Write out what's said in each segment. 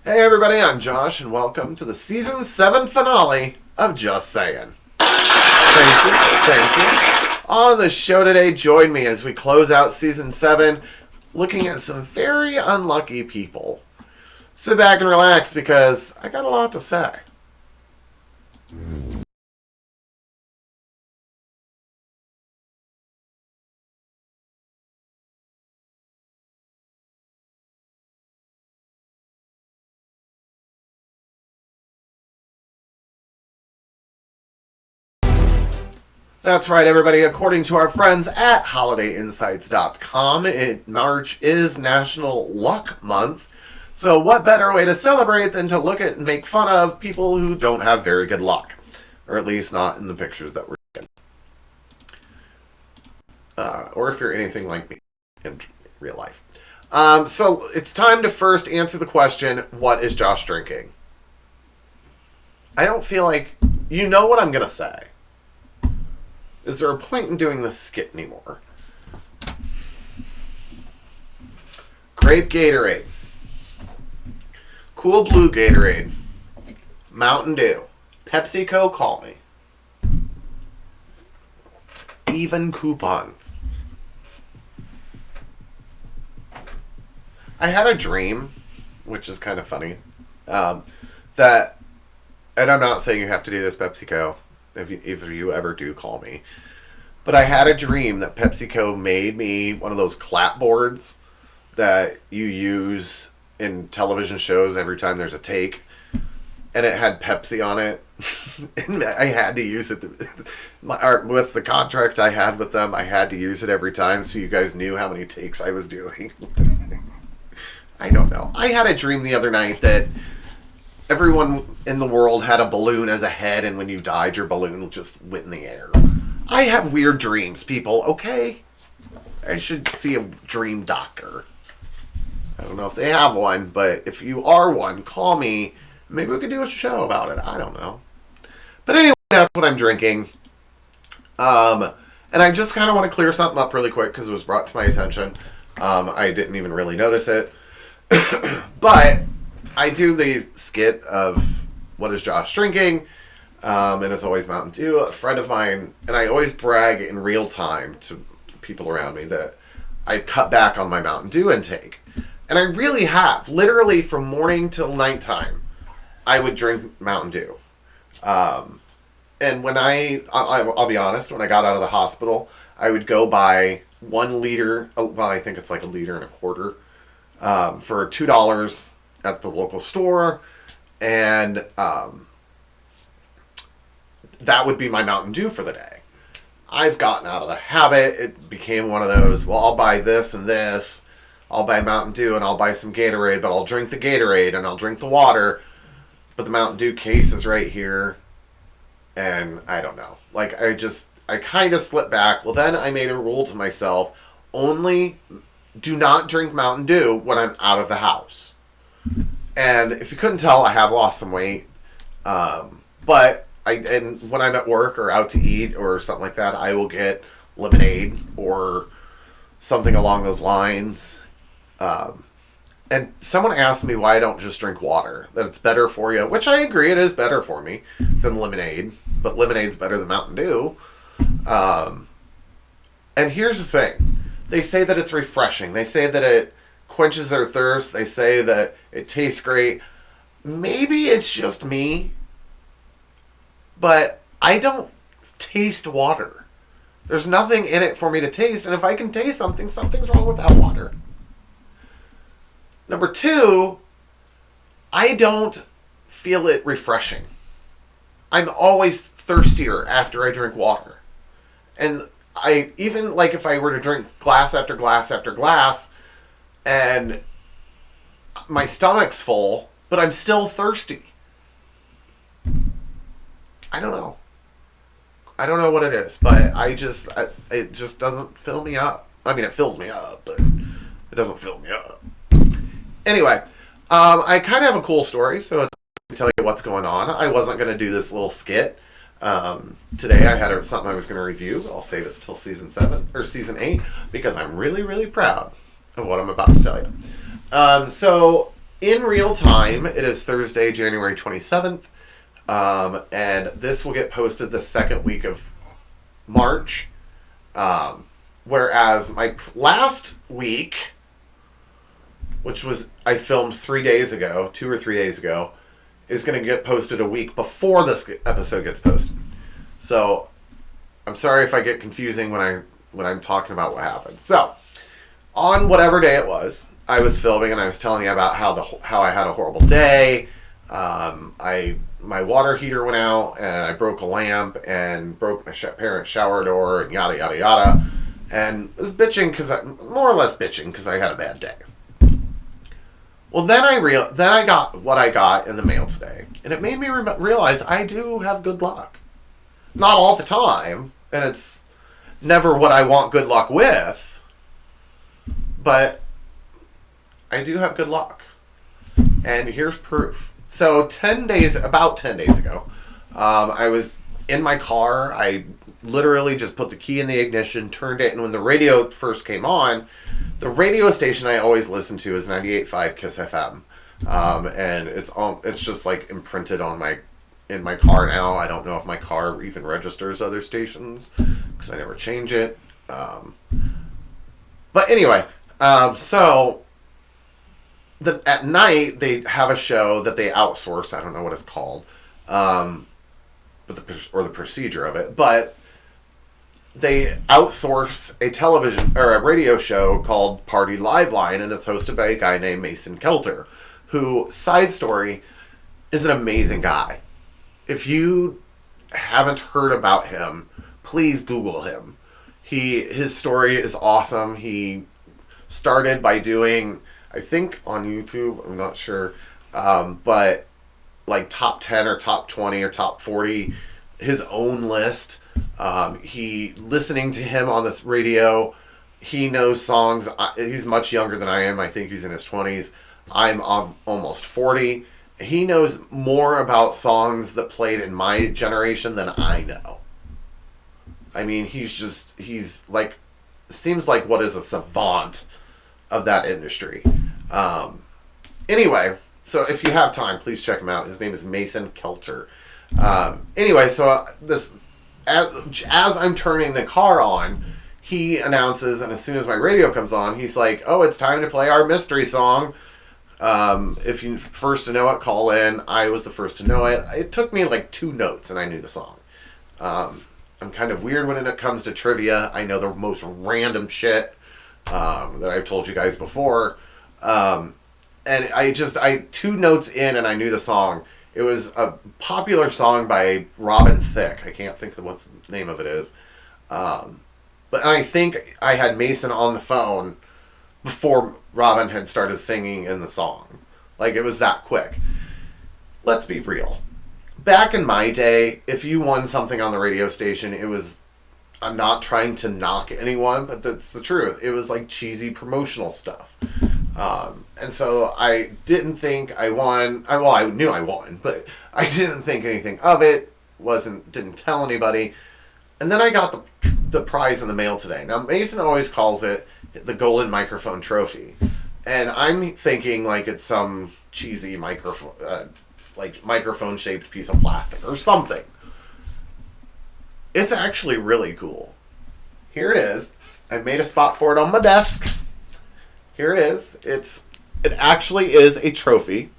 Hey everybody, I'm Josh, and welcome to the Season 7 finale of Just Sayin. Thank you. On the show today, join me as we close out Season 7, looking at some very unlucky people. Sit back and relax, because I got a lot to say. That's right, everybody. According to our friends at HolidayInsights.com, March is National Luck Month. So what better way to celebrate than to look at and make fun of people who don't have very good luck. Or at least not in the pictures that we're taking. Or if you're anything like me in real life. So it's time to first answer the question, what is Josh drinking? I don't feel like... You know what I'm going to say. Is there a point in doing this skit anymore? Grape Gatorade. Cool Blue Gatorade. Mountain Dew. PepsiCo, call me. Even coupons. I had a dream, which is kind of funny, that, and I'm not saying you have to do this, PepsiCo, if you ever do, call me. But I had a dream that PepsiCo made me one of those clapboards that you use in television shows every time there's a take. And it had Pepsi on it. And I had to use it. With the contract I had with them, I had to use it every time so you guys knew how many takes I was doing. I don't know. I had a dream the other night that everyone in the world had a balloon as a head, and when you died, your balloon just went in the air. I have weird dreams, people, okay? I should see a dream doctor. I don't know if they have one, but if you are one, call me. Maybe we could do a show about it. I don't know. But anyway, that's what I'm drinking. And I just kind of want to clear something up really quick because it was brought to my attention. I didn't even really notice it. But I do the skit of what is Josh drinking, and it's always Mountain Dew. A friend of mine, and I always brag in real time to people around me that I cut back on my Mountain Dew intake. And I really have. Literally from morning till nighttime, I would drink Mountain Dew. And when I'll be honest, when I got out of the hospital, I would go buy 1 liter, well, I think it's like 1.25 liters, for $2 at the local store, and that would be my Mountain Dew for the day. I've gotten out of the habit. It became one of those, well, I'll buy this and this. I'll buy Mountain Dew and I'll buy some Gatorade, but I'll drink the Gatorade and I'll drink the water. But the Mountain Dew case is right here, and I don't know. Like, I kind of slipped back. Well, then I made a rule to myself, only do not drink Mountain Dew when I'm out of the house. And if you couldn't tell, I have lost some weight. But when I'm at work or out to eat or something like that, I will get lemonade or something along those lines. And someone asked me why I don't just drink water, that it's better for you, which I agree it is better for me than lemonade, but lemonade's better than Mountain Dew. And here's the thing. They say that it's refreshing. They say that it quenches their thirst. They say that it tastes great. Maybe it's just me, but I don't taste water. There's nothing in it for me to taste, and if I can taste something, something's wrong with that water. Number 2, I don't feel it refreshing. I'm always thirstier after I drink water. And I, even like if I were to drink glass after glass after glass, and my stomach's full, but I'm still thirsty. I don't know. I don't know what it is, but it just doesn't fill me up. I mean, it fills me up, but it doesn't fill me up. Anyway, I kind of have a cool story, so I'll tell you what's going on. I wasn't going to do this little skit. Today I had something I was going to review, but I'll save it till season 8, because I'm really, really proud of what I'm about to tell you. So in real time, it is Thursday, January 27th. And this will get posted the second week of March. Whereas my last week, which was I filmed 2 or 3 days ago, is going to get posted a week before this episode gets posted. So I'm sorry if I get confusing when I'm talking about what happened. So on whatever day it was, I was filming and I was telling you about how I had a horrible day. My water heater went out and I broke a lamp and broke my parents' shower door and yada yada yada, and was bitching more or less bitching because I had a bad day. Well, then I got what I got in the mail today, and it made me realize I do have good luck. Not all the time, and it's never what I want good luck with, but I do have good luck. And here's proof. So about 10 days ago, I was in my car. I literally just put the key in the ignition, turned it, and when the radio first came on, the radio station I always listen to is 98.5 Kiss FM. And it's just like imprinted in my car now. I don't know if my car even registers other stations because I never change it. But anyway, so at night they have a show that they outsource. I don't know what it's called, or the procedure of it, but they outsource a television or a radio show called Party Liveline, and it's hosted by a guy named Mason Kelter, who, side story, is an amazing guy. If you haven't heard about him, please Google him. His story is awesome. He started by doing, I think on YouTube, I'm not sure, but like top 10 or top 20 or top 40, his own list. Listening to him on this radio, he knows songs. He's much younger than I am. I think he's in his 20s. I'm almost 40. He knows more about songs that played in my generation than I know. I mean, he's like, seems like what is a savant of that industry. Anyway, so if you have time, please check him out. His name is Mason Kelter. Anyway, so as I'm turning the car on, he announces, and as soon as my radio comes on, he's like, "Oh, it's time to play our mystery song. If you first to know it, call in." I was the first to know it. It took me like 2 notes, and I knew the song. I'm kind of weird when it comes to trivia. I know the most random shit that I've told you guys before. And I 2 notes in, and I knew the song. It was a popular song by Robin Thicke. I can't think of what the name of it is. But I think I had Mason on the phone before Robin had started singing in the song. Like, it was that quick. Let's be real. Back in my day, if you won something on the radio station, it was... I'm not trying to knock anyone, but that's the truth. It was like cheesy promotional stuff. And so I didn't think I won. I knew I won, but I didn't think anything of it. Didn't tell anybody. And then I got the prize in the mail today. Now, Mason always calls it the Golden Microphone Trophy. And I'm thinking like it's some cheesy microphone-shaped piece of plastic or something. It's actually really cool. Here it is. I've made a spot for it on my desk. Here it is. It actually is a trophy.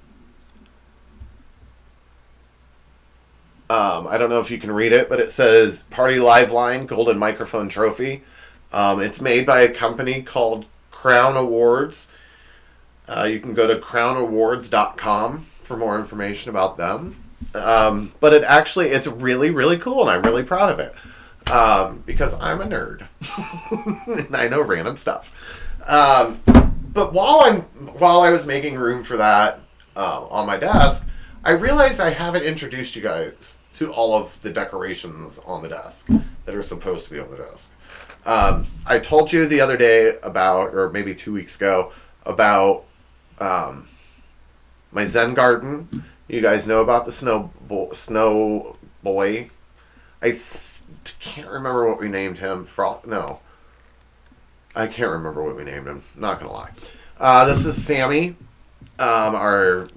I don't know if you can read it, but it says Party Liveline Golden Microphone Trophy. It's made by a company called Crown Awards. You can go to crownawards.com for more information about them. But it's really, really cool, and I'm really proud of it. Because I'm a nerd. And I know random stuff. But while I was making room for that on my desk, I realized I haven't introduced you guys to all of the decorations on the desk that are supposed to be on the desk. I told you the other day or maybe 2 weeks ago, about my Zen garden. You guys know about the snow boy. I can't remember what we named him. No. I can't remember what we named him. Not going to lie. This is Sammy. our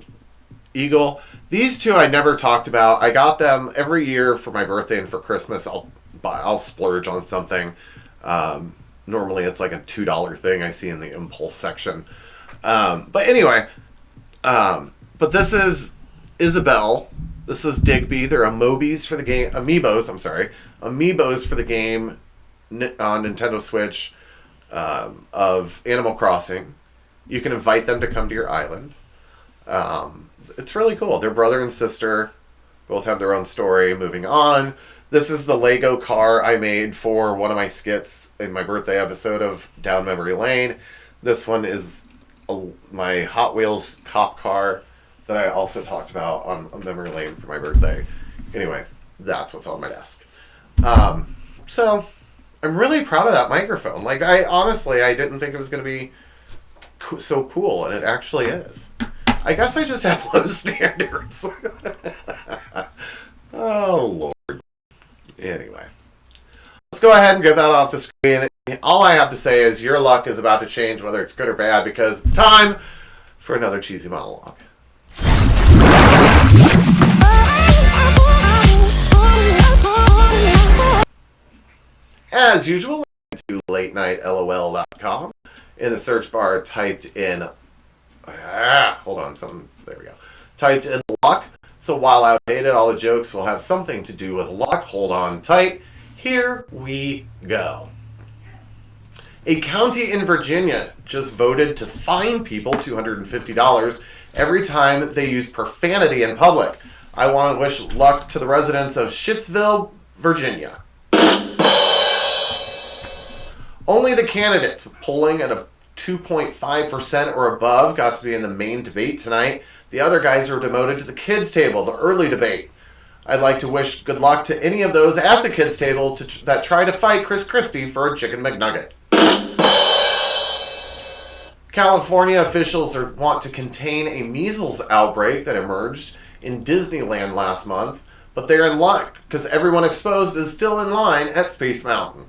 Eagle. These two I never talked about. I got them every year for my birthday and for Christmas. I'll splurge on something. Normally it's like a $2 thing I see in the impulse section. But anyway, but this is Isabelle. This is Digby. They're amiibos for the game. Amiibos for the game on Nintendo Switch of Animal Crossing. You can invite them to come to your island. It's really cool. They're brother and sister. Both have their own story. Moving on. This is the Lego car I made for one of my skits in my birthday episode of Down Memory Lane. This one is my Hot Wheels cop car that I also talked about on Memory Lane for my birthday. Anyway, that's what's on my desk. So I'm really proud of that microphone. Like, I didn't think it was going to be so cool, and it actually is. I guess I just have low standards. Oh, Lord. Anyway. Let's go ahead and get that off the screen. All I have to say is your luck is about to change, whether it's good or bad, because it's time for another cheesy monologue. As usual, to latenightLOL.com. In the search bar, typed in... there we go. Typed in luck. So while outdated, all the jokes will have something to do with luck. Hold on tight. Here we go. A county in Virginia just voted to fine people $250 every time they use profanity in public. I want to wish luck to the residents of Shittsville, Virginia. Only the candidates polling at a 2.5% or above got to be in the main debate tonight. The other guys are demoted to the kids' table, the early debate. I'd like to wish good luck to any of those at the kids' table that try to fight Chris Christie for a chicken McNugget. California officials want to contain a measles outbreak that emerged in Disneyland last month, but they're in luck because everyone exposed is still in line at Space Mountain.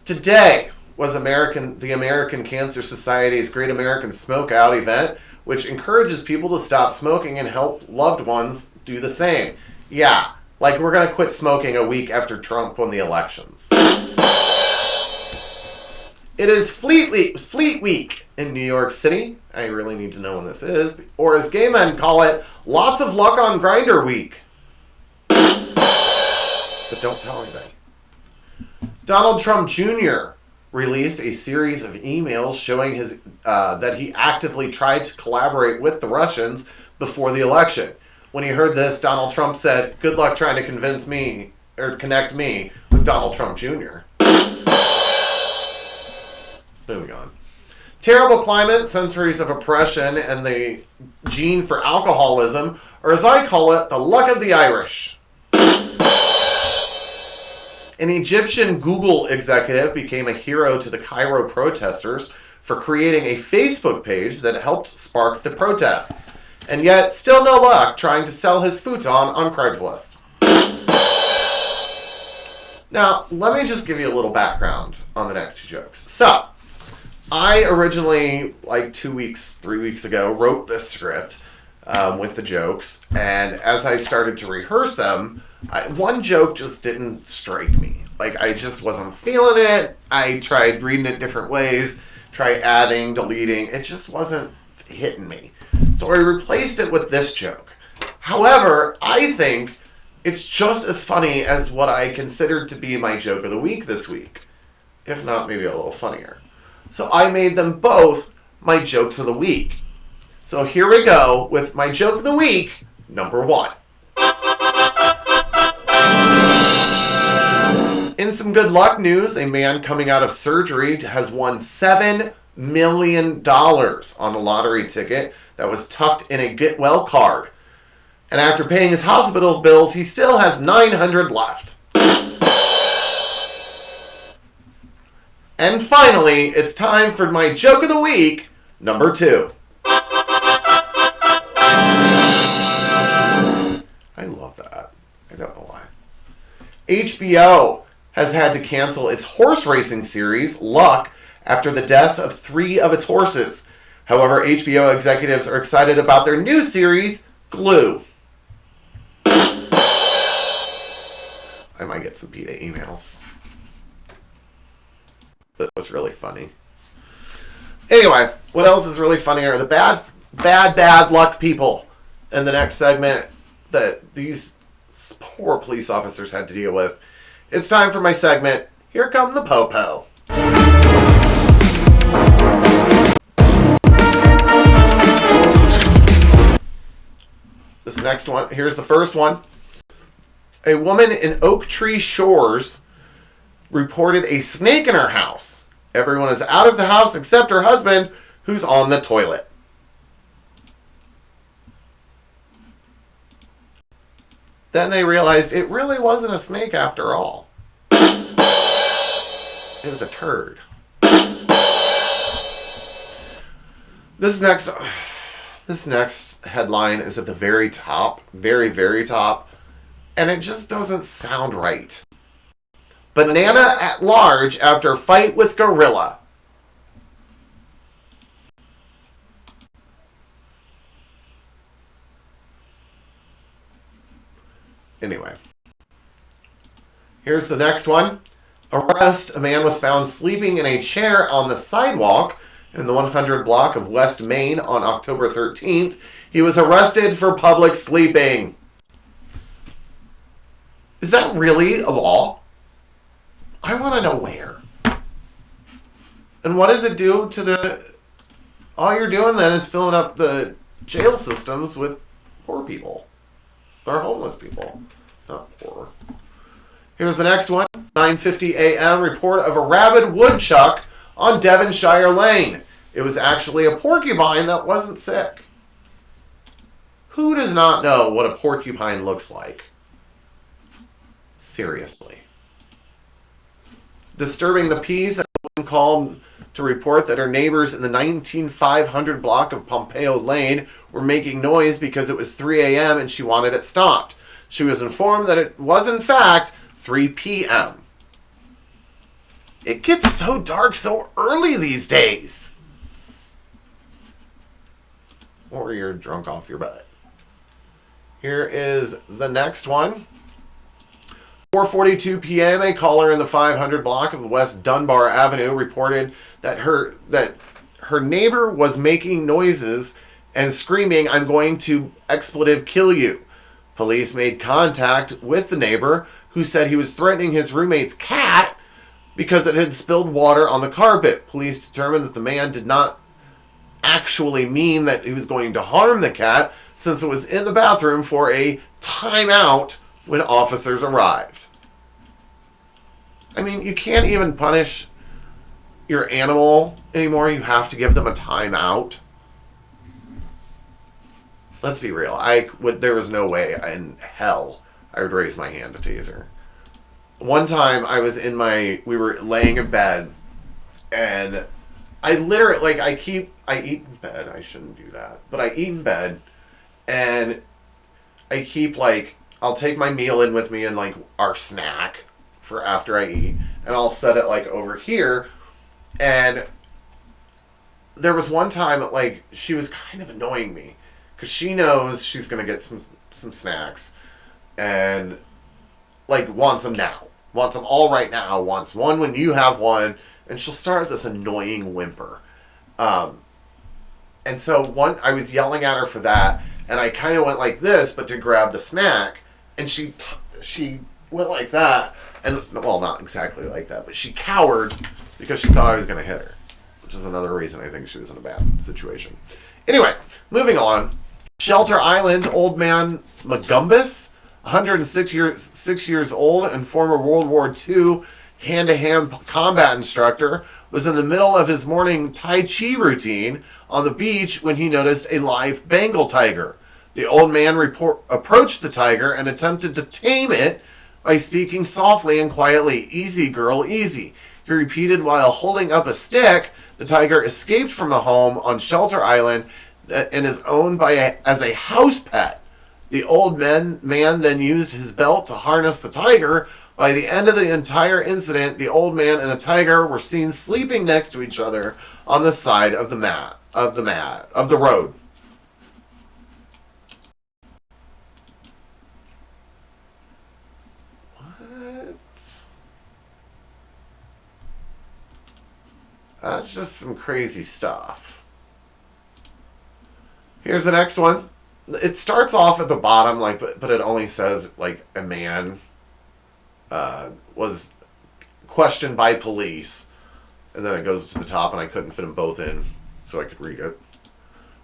Today was the American Cancer Society's Great American Smoke Out event, which encourages people to stop smoking and help loved ones do the same. Yeah, like we're going to quit smoking a week after Trump won the elections. It is Fleet Week in New York City. I really need to know when this is. Or as gay men call it, lots of luck on Grindr Week. But don't tell anybody. Donald Trump Jr. released a series of emails showing that he actively tried to collaborate with the Russians before the election. When he heard this, Donald Trump said, "Good luck trying to connect me with Donald Trump Jr." Moving on. Terrible climate, centuries of oppression, and the gene for alcoholism, or as I call it, the luck of the Irish. An Egyptian Google executive became a hero to the Cairo protesters for creating a Facebook page that helped spark the protests. And yet, still no luck trying to sell his futon on Craigslist. Now, let me just give you a little background on the next two jokes. So, I originally, like 3 weeks ago, wrote this script with the jokes. And as I started to rehearse them, one joke just didn't strike me. Like, I just wasn't feeling it. I tried reading it different ways, tried adding, deleting. It just wasn't hitting me. So I replaced it with this joke. However, I think it's just as funny as what I considered to be my joke of the week this week. If not, maybe a little funnier. So I made them both my jokes of the week. So here we go with my joke of the week, number 1. In some good luck news, a man coming out of surgery has won $7 million on a lottery ticket that was tucked in a get well card. And after paying his hospital bills, he still has $900 left. And finally, it's time for my joke of the week, number 2. I love that. I don't know why. HBO has had to cancel its horse racing series, Luck, after the deaths of 3 of its horses. However, HBO executives are excited about their new series, Glue. I might get some PETA emails. That was really funny. Anyway, what else is really funny are the bad luck people in the next segment that these poor police officers had to deal with. It's time for my segment, Here Come the Popo. This next one, here's the first one. A woman in Oak Tree Shores reported a snake in her house. Everyone is out of the house except her husband, who's on the toilet. Then they realized it really wasn't a snake after all. It was a turd. This next headline is at the very top, very, very top, and it just doesn't sound right. Banana at large after fight with gorilla. Anyway. Here's the next one. Arrest. A man was found sleeping in a chair on the sidewalk in the 100 block of West Main on October 13th. He was arrested for public sleeping. Is that really a law? I want to know where. And what does it do to the... All you're doing then is filling up the jail systems with poor people. Or homeless people. Not poor. Here's the next one. 9:50 a.m. report of a rabid woodchuck on Devonshire Lane. It was actually a porcupine that wasn't sick. Who does not know what a porcupine looks like? Seriously. Disturbing the peace, a woman called to report that her neighbors in the 19500 block of Pompeo Lane were making noise because it was 3 a.m. and she wanted it stopped. She was informed that it was in fact 3 p.m. It gets so dark so early these days. Or you're drunk off your butt. Here is the next one. 4:42 p.m. a caller in the 500 block of West Dunbar Avenue reported that her neighbor was making noises and screaming, "I'm going to expletive kill you." Police made contact with the neighbor, who said he was threatening his roommate's cat because it had spilled water on the carpet. Police determined that the man did not actually mean that he was going to harm the cat, since it was in the bathroom for a timeout when officers arrived. I mean, you can't even punish your animal anymore. You have to give them a timeout. Let's be real. There was no way in hell I would raise my hand to taser. One time we were laying in bed, and I literally, I eat in bed. I shouldn't do that. But I eat in bed, and I keep, I'll take my meal in with me and, our snack for after I eat, and I'll set it, over here. And there was one time, she was kind of annoying me, because she knows she's going to get some snacks, and, wants them now. Wants them all right now. Wants one when you have one, and she'll start with this annoying whimper. And so I was yelling at her for that, and I kind of went like this, but to grab the snack, and she went like that, and, well, not exactly like that, but she cowered because she thought I was going to hit her, which is another reason I think she was in a bad situation. Anyway, moving on. Shelter Island, old man Magumbus, 106 years old and former World War II hand-to-hand combat instructor, was in the middle of his morning Tai Chi routine on the beach when he noticed a live Bengal tiger. The old man approached the tiger and attempted to tame it by speaking softly and quietly, "Easy, girl, easy." He repeated while holding up a stick. The tiger escaped from a home on Shelter Island and is owned as a house pet. The old man then used his belt to harness the tiger, By the end of the entire incident, the old man and the tiger were seen sleeping next to each other on the side of the road. What? That's just some crazy stuff. Here's the next one. It starts off at the bottom, but it only says a man was questioned by police, and then it goes to the top, and I couldn't fit them both in so I could read it.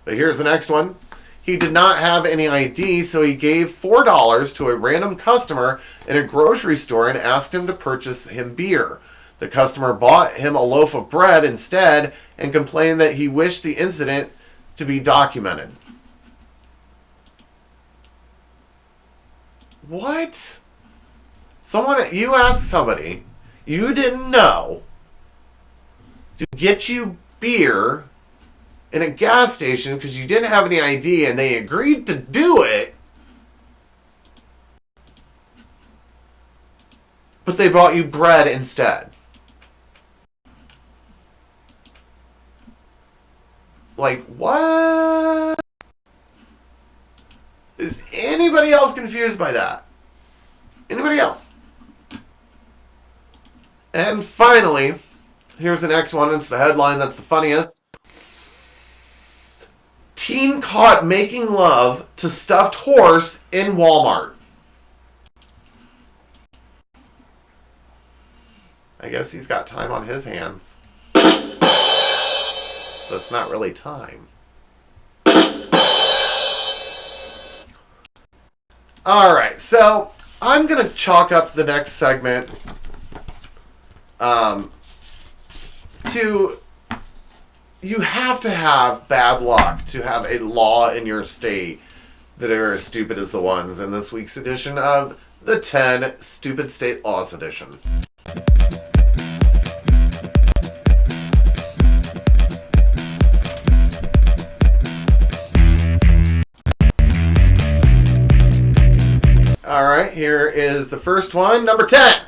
But here's the next one. He did not have any ID, so he gave $4 to a random customer in a grocery store and asked him to purchase him beer. The customer bought him a loaf of bread instead and complained that he wished the incident to be documented. What? You asked somebody you didn't know to get you beer in a gas station because you didn't have any ID, and they agreed to do it, but they bought you bread instead. What? Is anybody else confused by that? Anybody else? And finally, here's the next one. It's the headline that's the funniest. Teen caught making love to stuffed horse in Walmart. I guess he's got time on his hands. That's not really time. Alright, so I'm going to chalk up the next segment to you have to have bad luck to have a law in your state that are as stupid as the ones in this week's edition of the 10 Stupid State Laws edition. Alright, here is the first one, number 10.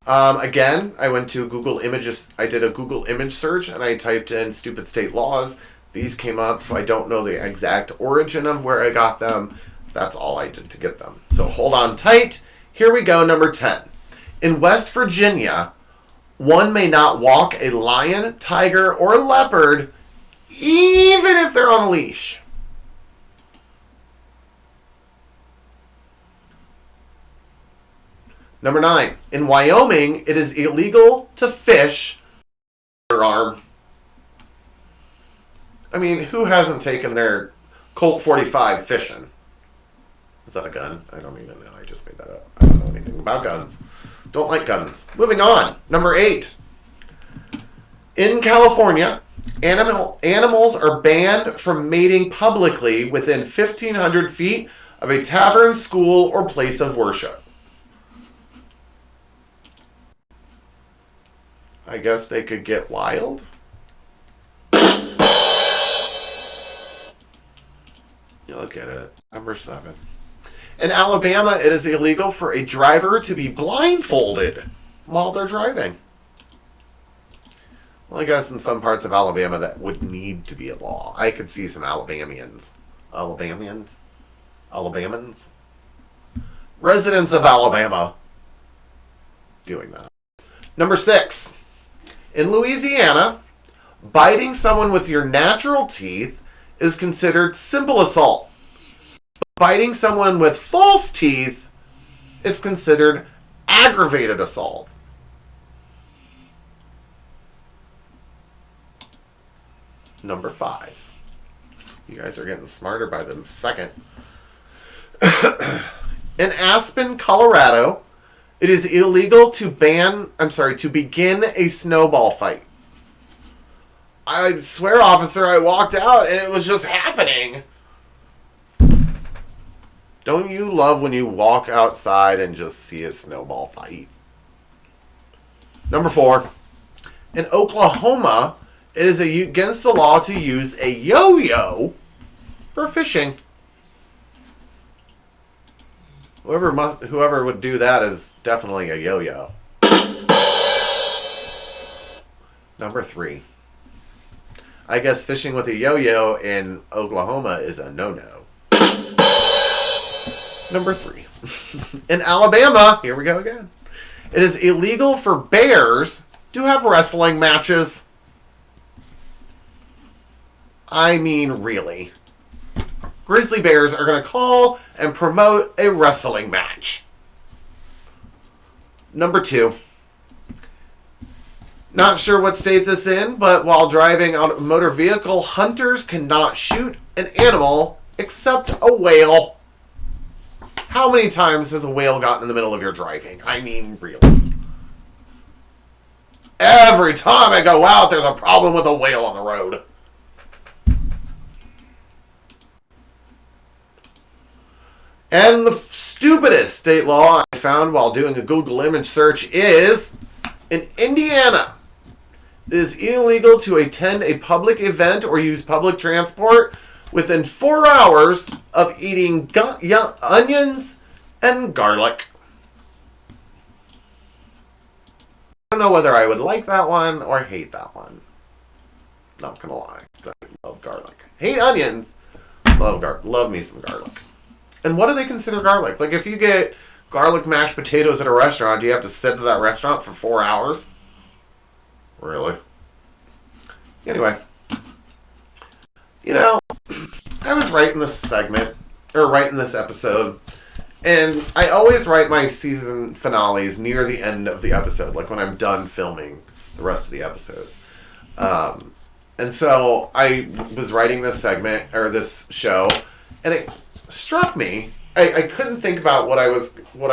Again, I went to Google Images. I did a Google image search and I typed in stupid state laws. These came up, so I don't know the exact origin of where I got them. That's all I did to get them. So hold on tight. Here we go, number 10. In West Virginia, one may not walk a lion, tiger, or leopard even if they're on a leash. Number 9. In Wyoming, it is illegal to fish with your arm. I mean, who hasn't taken their Colt 45 fishing? Is that a gun? I don't even know. I just made that up. I don't know anything about guns. Don't like guns. Moving on. Number 8. In California, animals are banned from mating publicly within 1,500 feet of a tavern, school, or place of worship. I guess they could get wild. You'll get it. Number 7. In Alabama, it is illegal for a driver to be blindfolded while they're driving. Well, I guess in some parts of Alabama that would need to be a law. I could see some Alabamians. Residents of Alabama doing that. Number 6. In Louisiana, biting someone with your natural teeth is considered simple assault. But biting someone with false teeth is considered aggravated assault. Number 5. You guys are getting smarter by the second. In Aspen, Colorado, it is illegal to begin a snowball fight. I swear, officer, I walked out and it was just happening. Don't you love when you walk outside and just see a snowball fight? Number 4. In Oklahoma, it is against the law to use a yo-yo for fishing. Whoever would do that is definitely a yo-yo. Number 3. I guess fishing with a yo-yo in Oklahoma is a no-no. Number 3. In Alabama, here we go again. It is illegal for bears to have wrestling matches. I mean, really. Grizzly bears are going to call and promote a wrestling match. Number 2. Not sure what state this is in, but while driving on a motor vehicle, hunters cannot shoot an animal except a whale. How many times has a whale gotten in the middle of your driving? I mean, really. Every time I go out, there's a problem with a whale on the road. And the stupidest state law I found while doing a Google image search is, in Indiana, it is illegal to attend a public event or use public transport within 4 hours of eating onions and garlic. I don't know whether I would like that one or hate that one. Not gonna lie. I love garlic. Hate onions. Love me some garlic. And what do they consider garlic? Like, if you get garlic mashed potatoes at a restaurant, do you have to sit at that restaurant for 4 hours? Really? Anyway. You know, I was writing this segment, or writing this episode, and I always write my season finales near the end of the episode, like when I'm done filming the rest of the episodes. And so I was writing this segment, or this show, and it struck me. I couldn't think about what I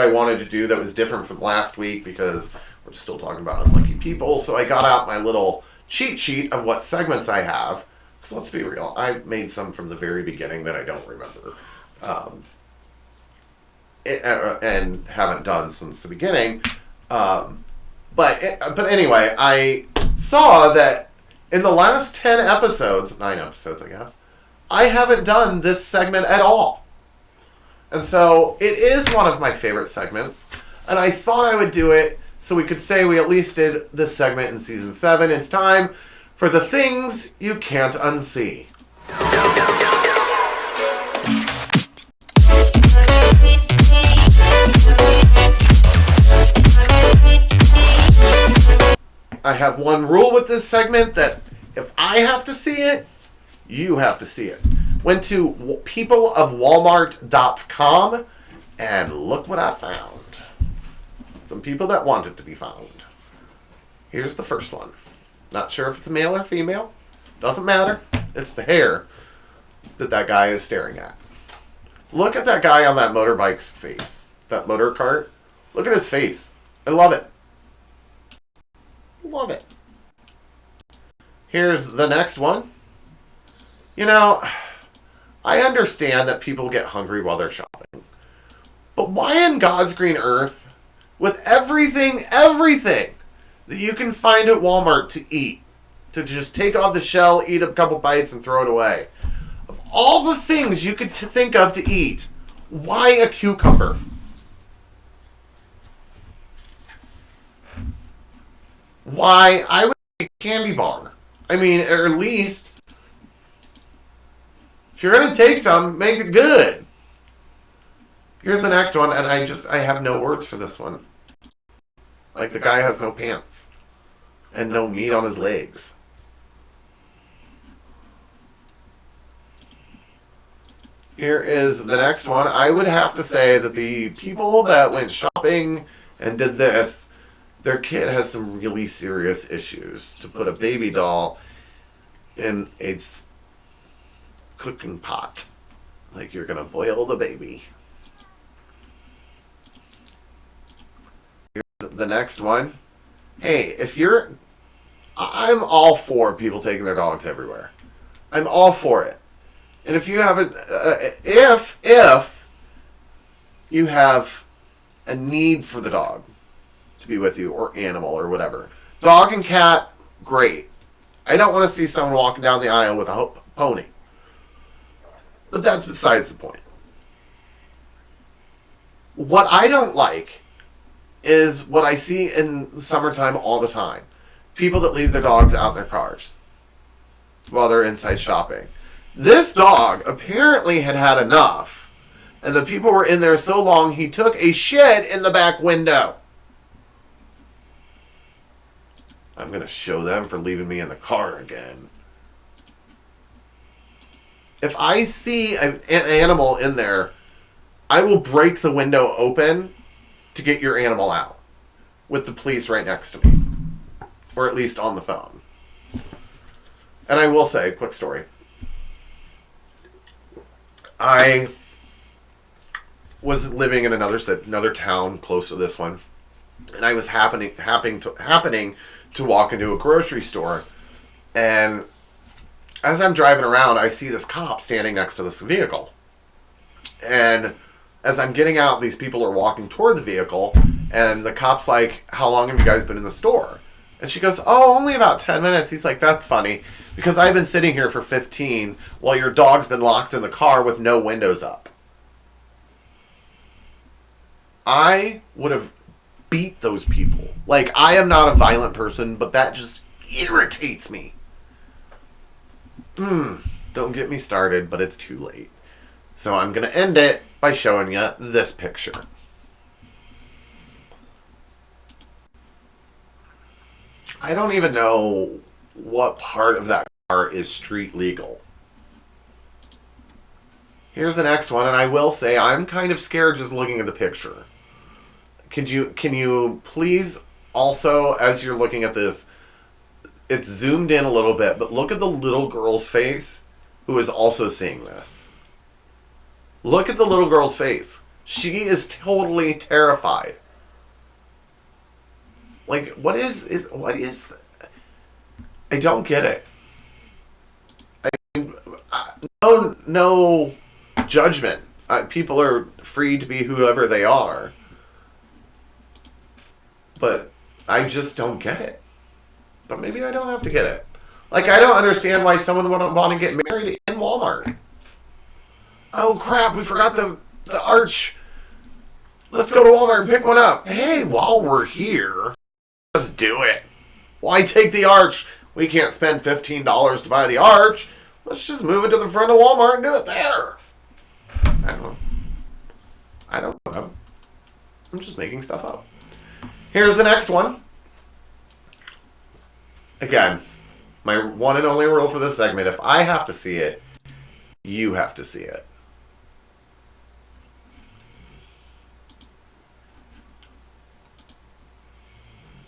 wanted to do that was different from last week, because we're still talking about unlucky people. So I got out my little cheat sheet of what segments I have. So let's be real. I've made some from the very beginning that I don't remember. And haven't done since the beginning. But anyway, I saw that in the last 10 episodes, 9 episodes I guess, I haven't done this segment at all. And so it is one of my favorite segments, and I thought I would do it so we could say we at least did this segment in Season 7. It's time for the things you can't unsee. I have one rule with this segment, that if I have to see it, you have to see it. Went to peopleofwalmart.com and look what I found. Some people that want it to be found. Here's the first one. Not sure if it's male or female. Doesn't matter. It's the hair that guy is staring at. Look at that guy on that motorbike's face. That motor cart. Look at his face. I love it. Love it. Here's the next one. You know, I understand that people get hungry while they're shopping. But why in God's green earth, with everything that you can find at Walmart to eat, to just take off the shell, eat a couple bites, and throw it away, of all the things you could think of to eat, why a cucumber? Why? I would make a candy bar. I mean, or at least, if you're going to take some, make it good. Here's the next one, and I have no words for this one. Like, the guy has no pants and no meat on his legs. Here is the next one. I would have to say that the people that went shopping and did this, their kid has some really serious issues. To put a baby doll in a cooking pot. Like, you're going to boil the baby. Here's the next one. Hey, I'm all for people taking their dogs everywhere. I'm all for it. And if you have if you have a need for the dog to be with you, or animal, or whatever. Dog and cat, great. I don't want to see someone walking down the aisle with a pony. But that's besides the point. what I don't like is what I see in the summertime all the time. People that leave their dogs out in their cars while they're inside shopping. This dog apparently had had enough, and the people were in there so long he took a shit in the back window. I'm going to show them for leaving me in the car again. If I see an animal in there, I will break the window open to get your animal out with the police right next to me, or at least on the phone. And I will say, quick story. I was living in another town close to this one, and I was happening to walk into a grocery store, and as I'm driving around, I see this cop standing next to this vehicle, and as I'm getting out, these people are walking toward the vehicle, and the cop's like, "How long have you guys been in the store?" And she goes, "Oh, only about 10 minutes. He's like, "That's funny, because I've been sitting here for 15 while your dog's been locked in the car with no windows up." I would have beat those people. Like, I am not a violent person, but that just irritates me. Don't get me started, but it's too late. So I'm going to end it by showing you this picture. I don't even know what part of that car is street legal. Here's the next one, and I will say I'm kind of scared just looking at the picture. Can you please also, as you're looking at this, it's zoomed in a little bit, but look at the little girl's face who is also seeing this. Look at the little girl's face. She is totally terrified. Like, what is I don't get it. No judgment. People are free to be whoever they are. But I just don't get it. But maybe I don't have to get it. Like, I don't understand why someone would want to get married in Walmart. Oh, crap, we forgot the arch. Let's go to Walmart and pick one up. Hey, while we're here, let's do it. Why take the arch? We can't spend $15 to buy the arch. Let's just move it to the front of Walmart and do it there. I don't know. I'm just making stuff up. Here's the next one. Again, my one and only rule for this segment, if I have to see it, you have to see it.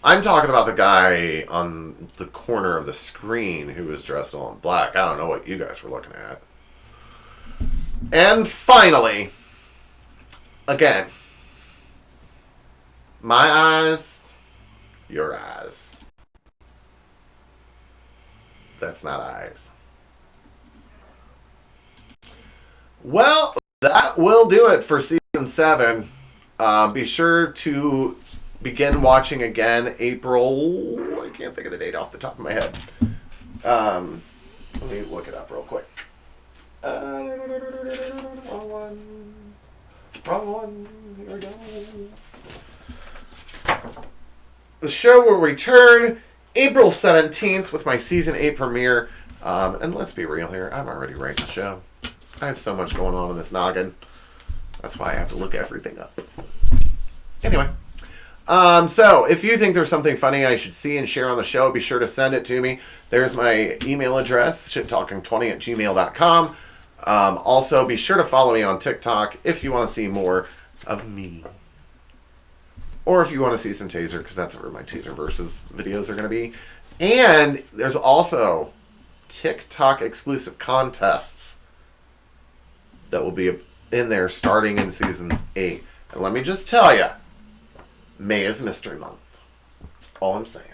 I'm talking about the guy on the corner of the screen who was dressed all in black. I don't know what you guys were looking at. And finally, again, my eyes, your eyes. That's not eyes. Well, that will do it for season 7. Be sure to begin watching again April. I can't think of the date off the top of my head. Let me look it up real quick. Wrong one. Here we go. The show will return April 17th with my season 8 premiere. And let's be real here. I'm already writing the show. I have so much going on in this noggin. That's why I have to look everything up. Anyway. So if you think there's something funny I should see and share on the show, be sure to send it to me. There's my email address, shittalking20@gmail.com. Also, be sure to follow me on TikTok if you want to see more of me. Or if you want to see some Taser, because that's where my Taser versus videos are going to be. And there's also TikTok exclusive contests that will be in there starting in season 8. And let me just tell you, May is Mystery Month. That's all I'm saying.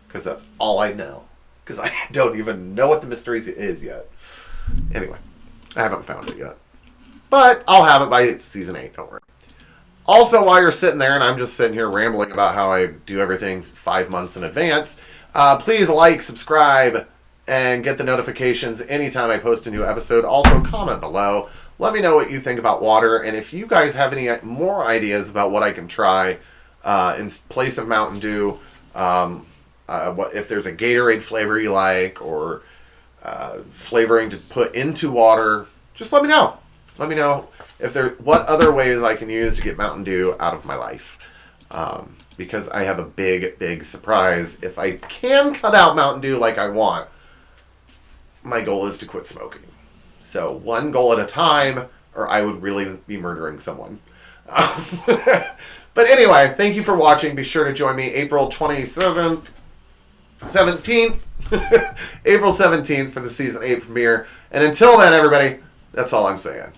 Because that's all I know. Because I don't even know what the mystery is yet. Anyway, I haven't found it yet. But I'll have it by season 8, don't worry. Also, while you're sitting there and I'm just sitting here rambling about how I do everything 5 months in advance, please like, subscribe, and get the notifications anytime I post a new episode. Also, comment below. Let me know what you think about water, and if you guys have any more ideas about what I can try in place of Mountain Dew, what if there's a Gatorade flavor you like, or flavoring to put into water, just let me know. Let me know what other ways I can use to get Mountain Dew out of my life. Because I have a big surprise. If I can cut out Mountain Dew like I want, my goal is to quit smoking. So one goal at a time, or I would really be murdering someone. But anyway, thank you for watching. Be sure to join me April 17th, April 17th for the season 8 premiere. And until then, everybody, that's all I'm saying.